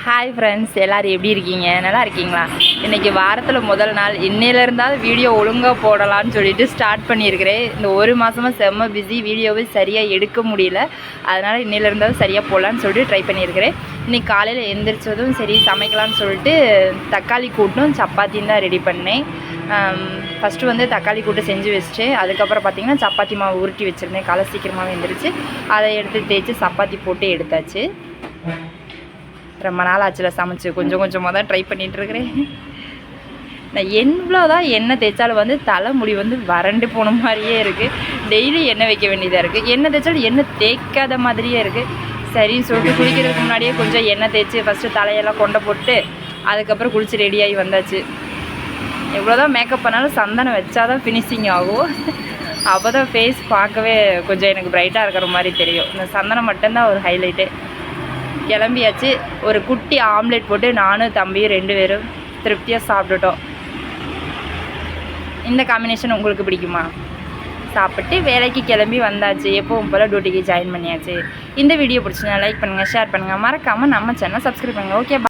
Hi friends, எல்லோரும் எப்படி இருக்கீங்க? நல்லா இருக்கீங்களா? இன்றைக்கி வாரத்தில் முதல் நாள். இன்னையிலேருந்தாவது வீடியோ ஒழுங்காக போடலான்னு சொல்லிட்டு ஸ்டார்ட் பண்ணியிருக்கிறேன். இந்த ஒரு மாதமாக செம்ம பிஸி, வீடியோவே சரியாக எடுக்க முடியல. அதனால் இன்னையிலேருந்தாவது சரியாக போடலான்னு சொல்லிட்டு ட்ரை பண்ணியிருக்கிறேன். இன்றைக்கி காலையில் எழுந்திரிச்சதும் சரி சமைக்கலான்னு சொல்லிட்டு தக்காளி கூட்டும் சப்பாத்தியும் தான் ரெடி பண்ணேன். ஃபஸ்ட்டு வந்து தக்காளி கூட்டு செஞ்சு வச்சுட்டு அதுக்கப்புறம் பார்த்திங்கன்னா சப்பாத்தி மாவு உருட்டி வச்சுருந்தேன். காலை சீக்கிரமாகவே எழுந்திரிச்சு அதை எடுத்து தேய்ச்சி சப்பாத்தி போட்டு எடுத்தாச்சு. ரொம்ப நாள் ஆச்சுல சமைச்சு கொஞ்சம் கொஞ்சமாக தான் ட்ரை பண்ணிகிட்ருக்கிறேன். நான் எவ்வளோ தான் எண்ணெய் தேய்ச்சாலும் வந்து தலைமுடி வந்து வறண்டு போன மாதிரியே இருக்குது. டெய்லி எண்ணெய் வைக்க வேண்டியதாக இருக்குது. எண்ணெய் தேய்ச்சாலும் எண்ணெய் தேய்க்காத மாதிரியே இருக்குது. சரின்னு சொல்லிட்டு குளிக்கிறதுக்கு முன்னாடியே கொஞ்சம் எண்ணெய் தேய்ச்சி ஃபஸ்ட்டு தலையெல்லாம் கொண்டை போட்டு அதுக்கப்புறம் குளித்து ரெடியாகி வந்தாச்சு. எவ்வளோ தான் மேக்கப் பண்ணாலும் சந்தனம் வச்சா தான் ஃபினிஷிங் ஆகும். அப்போ தான் ஃபேஸ் பார்க்கவே கொஞ்சம் எனக்கு ப்ரைட்டாக இருக்கிற மாதிரி தெரியும். இந்த சந்தனம் மட்டும்தான் ஒரு ஹைலைட்டு. கிளம்பியாச்சு. ஒரு குட்டி ஆம்லேட் போட்டு நானும் தம்பியும் 2 பேரும் திருப்தியாக சாப்பிட்டுட்டோம். இந்த காம்பினேஷன் உங்களுக்கு பிடிக்குமா? சாப்பிட்டு வேலைக்கு கிளம்பி வந்தாச்சு. எப்பவும் போல் டியூட்டிக்கு ஜாயின் பண்ணியாச்சு. இந்த வீடியோ பிடிச்சினா லைக் பண்ணுங்கள், ஷேர் பண்ணுங்கள், மறக்காமல் நம்ம சேனலை சப்ஸ்கிரைப் பண்ணுங்கள். ஓகே.